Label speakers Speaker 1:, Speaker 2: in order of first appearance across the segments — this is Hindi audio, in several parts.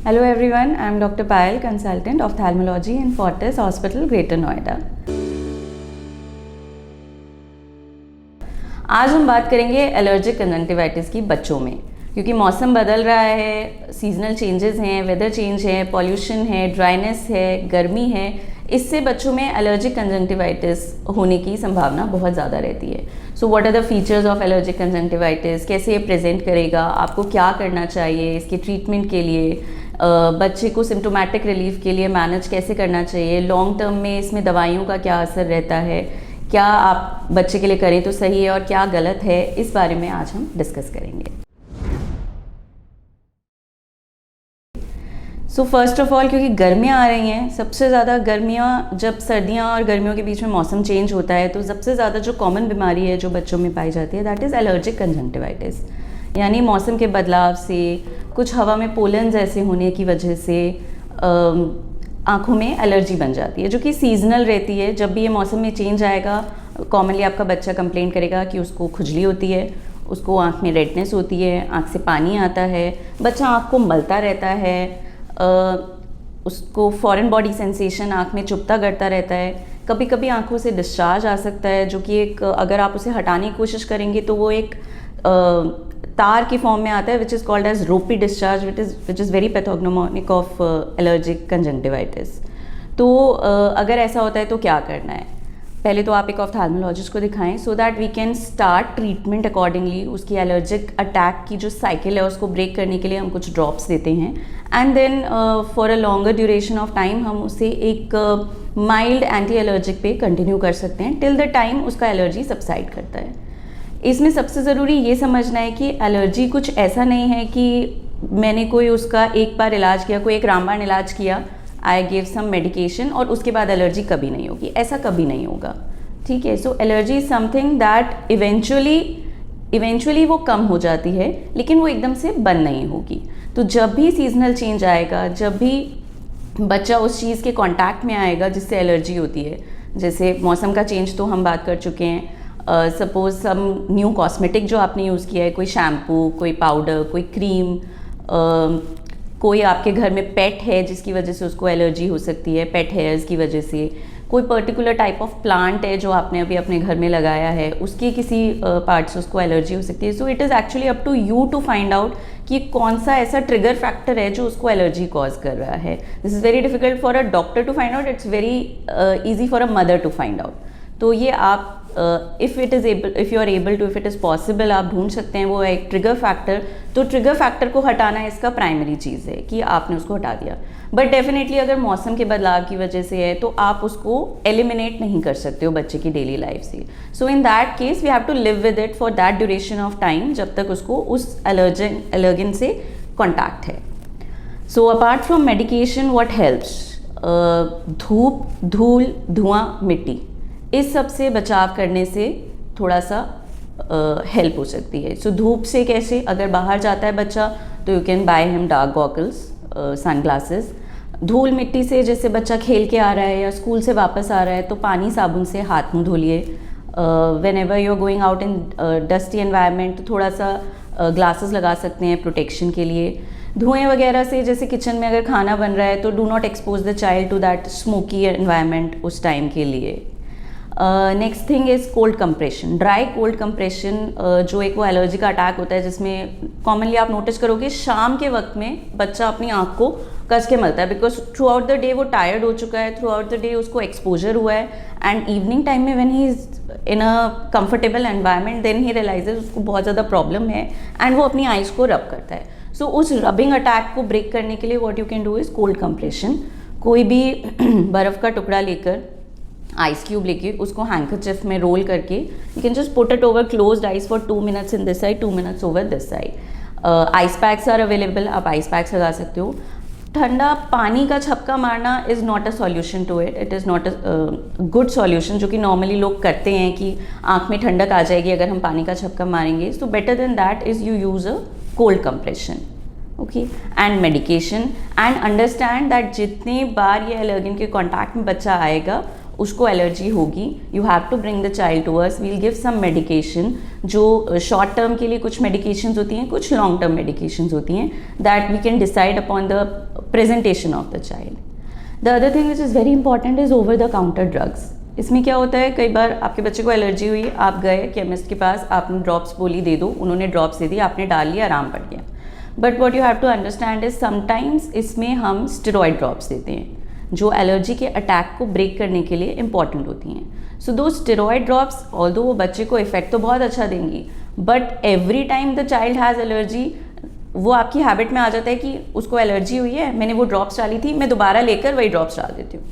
Speaker 1: Hello everyone, I am Dr. Payal, consultant ophthalmology in Fortis Hospital, Greater Noida. आज हम बात करेंगे एलर्जिक कंजंक्टिवाइटिस की बच्चों में, क्योंकि मौसम बदल रहा है, सीजनल चेंजेस हैं, वेदर चेंज है, पॉल्यूशन है, ड्राइनेस है, गर्मी है, इससे बच्चों में एलर्जिक कंजंक्टिवाइटिस होने की संभावना बहुत ज़्यादा रहती है. So what are the features of allergic conjunctivitis, कैसे ये प्रेजेंट करेगा, आपको क्या करना चाहिए इसके ट्रीटमेंट के लिए, बच्चे को सिम्टोमेटिक रिलीफ के लिए मैनेज कैसे करना चाहिए, लॉन्ग टर्म में इसमें दवाइयों का क्या असर रहता है, क्या आप बच्चे के लिए करें तो सही है और क्या गलत है, इस बारे में आज हम डिस्कस करेंगे. सो फर्स्ट ऑफ ऑल, क्योंकि गर्मियाँ आ रही हैं, सबसे ज़्यादा गर्मियाँ, जब सर्दियाँ और गर्मियों के बीच में मौसम चेंज होता है तो सबसे ज़्यादा जो कॉमन बीमारी है जो बच्चों में पाई जाती है दैट इज़ एलर्जिक कंजंक्टिवाइटिस. यानी मौसम के बदलाव से, कुछ हवा में पोलन जैसे होने की वजह से आँखों में एलर्जी बन जाती है, जो कि सीजनल रहती है. jab भी ये मौसम में चेंज आएगा, कॉमनली आपका बच्चा कंप्लेन करेगा कि उसको खुजली होती है, उसको आँख में रेडनेस होती है, आँख से पानी आता है, बच्चा आँख को मलता रहता है, उसको फॉरेन बॉडी सेंसेशन आँख में चुभता करता रहता है. कभी कभी आँखों से डिस्चार्ज आ सकता है, जो कि एक, अगर आप उसे हटाने की कोशिश करेंगे तो वो एक तार की फॉर्म में आता है, which is called as ropy discharge, which is very pathognomonic of allergic conjunctivitis. तो अगर ऐसा होता है तो क्या करना है? पहले तो आप एक ऑफ्थाल्मोलॉजिस्ट को दिखाएं so that we can start treatment accordingly. उसकी एलर्जिक अटैक की जो साइकिल है उसको ब्रेक करने के लिए हम कुछ ड्रॉप्स देते हैं, and then for a longer duration of time हम उसे एक माइल्ड एंटी एलर्जिक पे कंटिन्यू कर सकते हैं टिल द टाइम उसका एलर्जी सबसाइड करता है. इसमें सबसे ज़रूरी ये समझना है कि एलर्जी कुछ ऐसा नहीं है कि मैंने कोई उसका एक बार इलाज किया, कोई एक रामबाण इलाज किया, आई गिव सम मेडिकेशन और उसके बाद एलर्जी कभी नहीं होगी. ऐसा कभी नहीं होगा, ठीक है. So allergy is something that eventually वो कम हो जाती है, लेकिन वो एकदम से बंद नहीं होगी. तो जब भी सीजनल चेंज आएगा, जब भी बच्चा उस चीज़ के कॉन्टैक्ट में आएगा जिससे एलर्जी होती है, जैसे मौसम का चेंज तो हम बात कर चुके हैं, सपोज सम न्यू कॉस्मेटिक जो आपने यूज़ किया है, कोई शैम्पू, कोई पाउडर, कोई क्रीम, कोई आपके घर में पेट है जिसकी वजह से उसको एलर्जी हो सकती है, पेट हेयर्स की वजह से, कोई पर्टिकुलर टाइप ऑफ प्लांट है जो आपने अभी अपने घर में लगाया है, उसकी किसी पार्ट से उसको एलर्जी हो सकती है. So it is actually up to you to find out कि कौन सा ऐसा ट्रिगर फैक्टर है जो उसको एलर्जी कॉज कर रहा है. This is very difficult for a doctor to find out, it's very easy for a mother to find out. तो ये आप if you are able to, if it is possible, आप ढूंढ सकते हैं वो एक ट्रिगर फैक्टर. तो ट्रिगर फैक्टर को हटाना इसका प्राइमरी चीज़ है कि आपने उसको हटा दिया. बट डेफिनेटली अगर मौसम के बदलाव की वजह से है तो आप उसको एलिमिनेट नहीं कर सकते हो बच्चे की डेली लाइफ से. So in that case we have to live with it for that duration of time, जब तक उसको उस एलर्जन से कॉन्टैक्ट है. So apart from medication what helps, धूप, धूल, धुआं, मिट्टी, इस सब से बचाव करने से थोड़ा सा हेल्प हो सकती है. सो धूप से कैसे, अगर बाहर जाता है बच्चा तो you can buy him dark goggles, sunglasses. धूल मिट्टी से, जैसे बच्चा खेल के आ रहा है या स्कूल से वापस आ रहा है तो पानी साबुन से हाथ मुंह धो लिए. Whenever you are going out in dusty environment तो थोड़ा सा ग्लासेस लगा सकते हैं प्रोटेक्शन के लिए. धुएं वगैरह से, जैसे किचन में अगर खाना बन रहा है तो do not expose the child to that smoky environment उस टाइम के लिए. Next thing is cold compression, dry cold compression, जो एक वो एलर्जी का अटैक होता है जिसमें कॉमनली आप नोटिस करोगे शाम के वक्त में बच्चा अपनी आँख को कस के मलता है, because throughout the day वो टायर्ड हो चुका है, थ्रू आउट द डे उसको एक्सपोजर हुआ है, एंड इवनिंग टाइम में when he is in a comfortable environment then he realises उसको बहुत ज़्यादा प्रॉब्लम है एंड वो अपनी आइज़ को रब करता है. सो उस रबिंग अटैक को ब्रेक करने के लिए what you can do is cold compression. कोई भी बर्फ़ का टुकड़ा लेकर, आइस क्यूब लेके, उसको हैंकरचिफ में रोल करके you can just put it over closed eyes for 2 minutes in this side, 2 minutes over this side. Ice packs are available, आप आइस पैक्स लगा सकते हो. ठंडा पानी का छपका मारना is not a solution to it, it is not a good solution, जो कि नॉर्मली लोग करते हैं कि आँख में ठंडक आ जाएगी अगर हम पानी का छपका मारेंगे. So better than that is you use a cold compression. Okay, and medication, and understand that जितने बार ये एलर्जन के कॉन्टैक्ट में बच्चा आएगा उसको एलर्जी होगी. You have to bring the child to us, we'll give some medication, जो शॉर्ट टर्म के लिए कुछ मेडिकेशंस होती हैं, कुछ लॉन्ग टर्म मेडिकेशंस होती हैं, that we can decide upon the presentation of the child. The other thing which is very important is over the counter drugs. इसमें क्या होता है, कई बार आपके बच्चे को एलर्जी हुई, आप गए केमिस्ट के पास, आपने ड्रॉप्स बोली दे दो, उन्होंने ड्रॉप्स दे दी, आपने डाल लिया, आराम पड़ गया. But what you have to understand is sometimes इसमें हम स्टेरॉयड ड्रॉप्स देते हैं जो एलर्जी के अटैक को ब्रेक करने के लिए इंपॉर्टेंट होती हैं. सो दो स्टेरॉयड ड्रॉप्स ऑल्दो वो बच्चे को इफेक्ट तो बहुत अच्छा देंगी, but every time the child has allergy, वो आपकी हैबिट में आ जाता है कि उसको एलर्जी हुई है, मैंने वो ड्रॉप्स डाली थी, मैं दोबारा लेकर वही ड्रॉप्स डाल देती हूँ.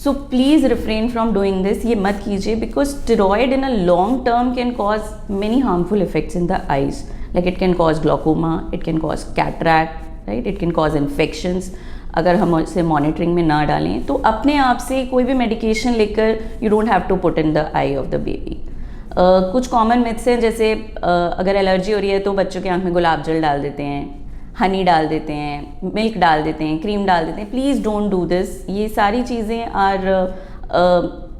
Speaker 1: So please refrain from doing this, ये मत कीजिए, because steroid in a long term can cause many harmful effects in the eyes. Like it can cause glaucoma, it can cause cataract, right? It can cause infections. अगर हम इसे मॉनिटरिंग में ना डालें तो अपने आप से कोई भी मेडिकेशन लेकर you don't have to put in the eye of the baby. कुछ कॉमन मिथ्स हैं, जैसे अगर एलर्जी हो रही है तो बच्चों की आंख में गुलाब जल डाल देते हैं, हनी डाल देते हैं, मिल्क डाल देते हैं, क्रीम डाल देते हैं. Please don't do this. ये सारी चीज़ें are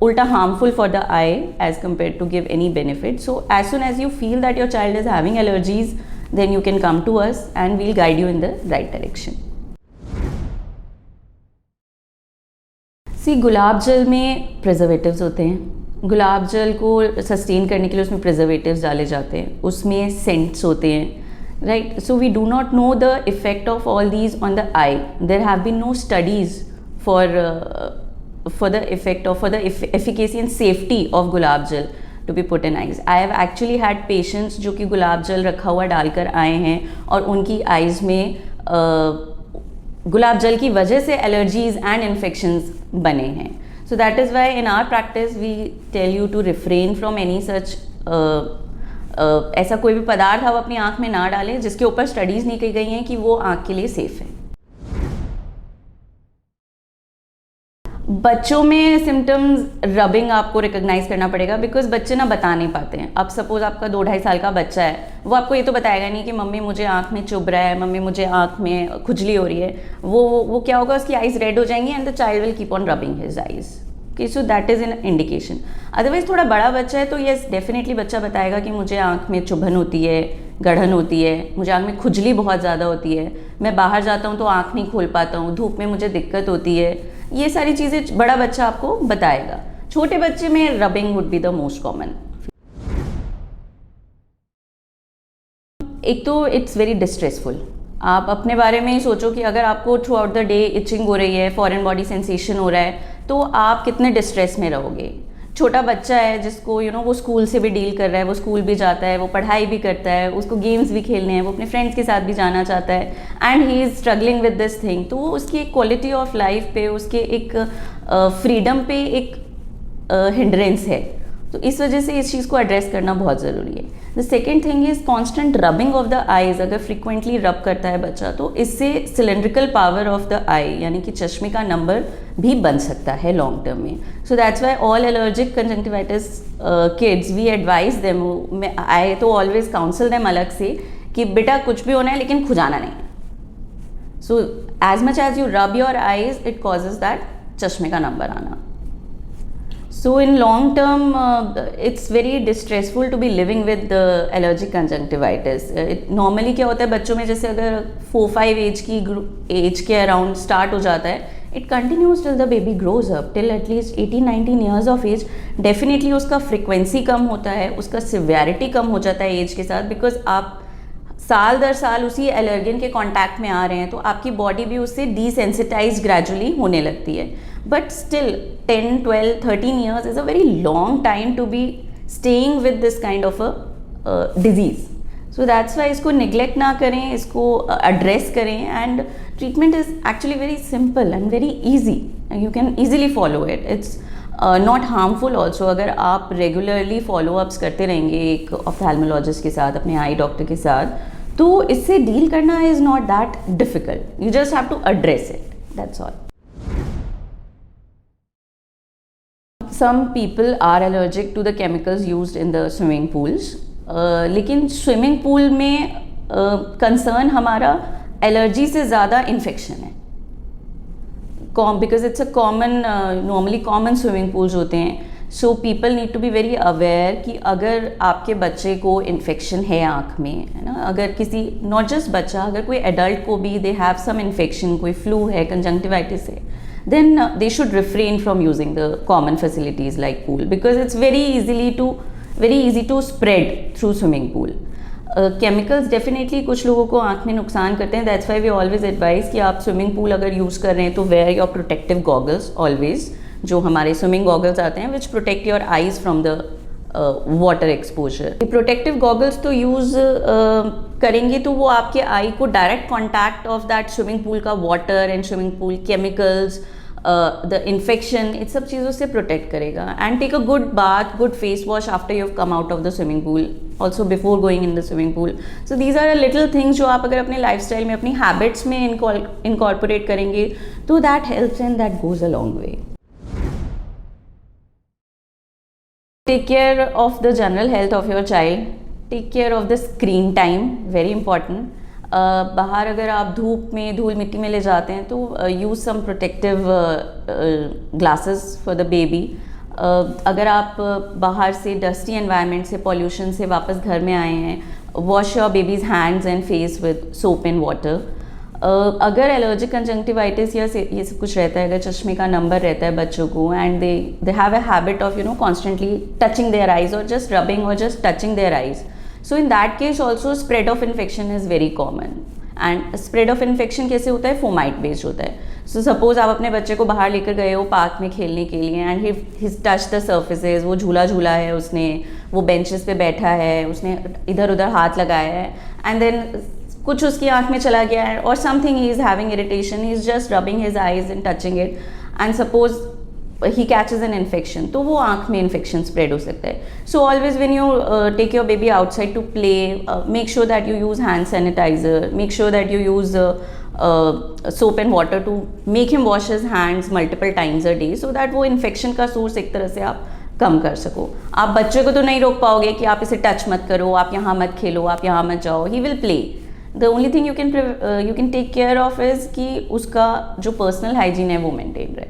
Speaker 1: ulta harmful for the eye as compared to give any benefit. So as soon as you feel that your child is having allergies, then you can come to us and we'll guide you in the right direction. See, गुलाब जल में प्रिजर्वेटिव्स होते हैं. गुलाब जल को सस्टेन करने के लिए उसमें प्रिजर्वेटिव्स डाले जाते हैं, उसमें सेंट्स होते हैं, right? So we do not know the effect of all these on the eye. There have been no studies for the effect or for the efficacy and safety of गुलाब जल to be put in eyes. I have actually had patients जो कि गुलाब जल रखा हुआ डालकर आए हैं और उनकी आइज़ में गुलाब जल की वजह से एलर्जीज एंड इन्फेक्शंस बने हैं. So that is why in our practice we tell you to refrain from any such ऐसा कोई भी पदार्थ आप अपनी आँख में ना डालें जिसके ऊपर स्टडीज़ नहीं की गई हैं कि वो आँख के लिए सेफ़ है. बच्चों में सिम्टम्स रबिंग आपको रिकॉग्नाइज करना पड़ेगा, बिकॉज बच्चे ना बता नहीं पाते हैं. अब सपोज आपका 2-2.5 साल का बच्चा है, वो आपको ये तो बताएगा नहीं कि मम्मी मुझे आँख में चुभ रहा है, मम्मी मुझे आँख में खुजली हो रही है. वो क्या होगा, उसकी आइज़ रेड हो जाएंगी and the child will keep on rubbing his eyes. Okay, so that is an indication. Otherwise थोड़ा बड़ा बच्चा है तो येस डेफिनेटली बच्चा बताएगा कि मुझे आँख में चुभन होती है, गढ़न होती है, मुझे आँख में खुजली बहुत ज़्यादा होती है, मैं बाहर जाता हूँ तो आँख नहीं खोल पाता हूँ, धूप में मुझे दिक्कत होती है. ये सारी चीज़ें बड़ा बच्चा आपको बताएगा. छोटे बच्चे में rubbing would be the most common. एक तो इट्स वेरी डिस्ट्रेसफुल. आप अपने बारे में ही सोचो कि अगर आपको throughout the day itching हो रही है, फॉरेन बॉडी सेंसेशन हो रहा है, तो आप कितने डिस्ट्रेस में रहोगे. छोटा बच्चा है जिसको वो स्कूल से भी डील कर रहा है, वो स्कूल भी जाता है, वो पढ़ाई भी करता है, उसको गेम्स भी खेलने हैं, वो अपने फ्रेंड्स के साथ भी जाना चाहता है and he is struggling with this thing. तो उसकी एक क्वालिटी ऑफ लाइफ पे, उसके एक फ्रीडम पे एक हिंड्रेंस है. तो इस वजह से इस चीज़ को एड्रेस करना बहुत ज़रूरी है. The second thing is constant rubbing of the eyes. अगर फ्रिक्वेंटली रब करता है बच्चा तो इससे सिलेंड्रिकल पावर ऑफ द आई यानी कि चश्मे का नंबर भी बन सकता है लॉन्ग टर्म में. So that's why all allergic conjunctivitis kids we advise them, I तो ऑलवेज काउंसिल देम अलग से कि बेटा कुछ भी होना है लेकिन खुजाना नहीं है. So as much as you rub your eyes it causes that चश्मे का नंबर आना. So in long term, it's very distressful to be living with the allergic conjunctivitis. Normally क्या होता है बच्चों में, जैसे अगर 4-5 एज के अराउंड स्टार्ट हो जाता है, it continues till the baby grows up, till at least 18-19 years of age. Definitely उसका फ्रिक्वेंसी कम होता है, उसका सिवियरिटी कम हो जाता है एज के साथ, बिकॉज आप साल दर साल उसी एलर्जन के कांटेक्ट में आ रहे हैं, तो आपकी बॉडी भी उससे डिसेंसिटाइज ग्रेजुअली होने लगती है. But still 10, 12, 13 years is a very long time to be staying with this kind of a disease. So that's why इसको neglect ना करें, इसको address करें, and treatment is actually very simple and very easy and you can easily follow it. It's not harmful also. अगर आप regularly follow-ups करते रहेंगे एक ophthalmologist के साथ, अपने आई डॉक्टर के साथ, तो इससे डील करना is not that difficult. You just have to address it. That's all. Some people are allergic to the chemicals used in the swimming pools. लेकिन स्विमिंग पूल में कंसर्न हमारा एलर्जी से ज़्यादा इन्फेक्शन है, because it's a common, normally common swimming pools होते हैं. So people need to be very aware कि अगर आपके बच्चे को इन्फेक्शन है आँख में, है ना, अगर किसी नॉट जस्ट बच्चा, अगर कोई एडल्ट को भी दे हैव सम इन्फेक्शन, कोई फ्लू है, कंजंक्टिवाइटिस है, then they should refrain from using the common facilities like pool, because it's very easy to spread through swimming pool. Chemicals definitely कुछ लोगों को आँख में नुकसान करते हैं. That's why we always advise कि आप swimming pool अगर यूज़ कर रहे हैं तो wear your protective goggles always, जो हमारे swimming goggles आते हैं which protect your eyes from the water exposure. Protective goggles तो यूज़ करेंगे तो वो आपके आई को direct contact of that swimming pool का water and swimming pool chemicals, the infection, इन सब चीज़ों से प्रोटेक्ट करेगा. And take a good bath, good face wash after you have come out of the swimming pool, also before going in the swimming pool. So these are a little things जो आप अगर अपने लाइफ स्टाइल में, अपनी हैबिट्स में इनकॉर्पोरेट करेंगे तो that helps and that goes a long way. Take care of the general health of your child. Take care of the screen time, very important. बाहर अगर आप धूप में, धूल मिट्टी में ले जाते हैं तो use some protective glasses for the baby. अगर आप बाहर से डस्टी एनवायरनमेंट से, पॉल्यूशन से वापस घर में आए हैं, wash your babies hands and face with soap and water. अगर एलर्जिक कंजंक्टिवाइटिस या ये सब कुछ रहता है, अगर चश्मे का नंबर रहता है बच्चों को, and they have a habit of constantly touching their eyes और जस्ट रबिंग और just touching their eyes, so in that case also spread of infection is very common. And spread of infection कैसे होता है? फोमाइट बेस्ड होता है. सो सपोज आप अपने बच्चे को बाहर लेकर गए हो पार्क में खेलने के लिए, and he touch the surfaces, वो झूला झूला है उसने, वो बेंचेस पे बैठा है, उसने इधर उधर हाथ लगाया है, एंड देन कुछ उसकी आँख में चला गया है, और something he is having irritation, he is just rubbing his eyes and touching it, and suppose he catches an infection, तो वो आँख में इन्फेक्शन स्प्रेड हो सकता है. So always when you take your baby outside to play, make sure that you use hand sanitiser, make sure that you use soap and water to make him wash his hands multiple times a day, so that वो इन्फेक्शन का सोर्स एक तरह से आप कम कर सको. आप बच्चे को तो नहीं रोक पाओगे कि आप इसे टच मत करो, आप यहाँ मत खेलो, आप यहाँ मत जाओ. He will play. The only thing you can take care of is कि उसका जो पर्सनल हाइजीन है वो मेंटेन रहे.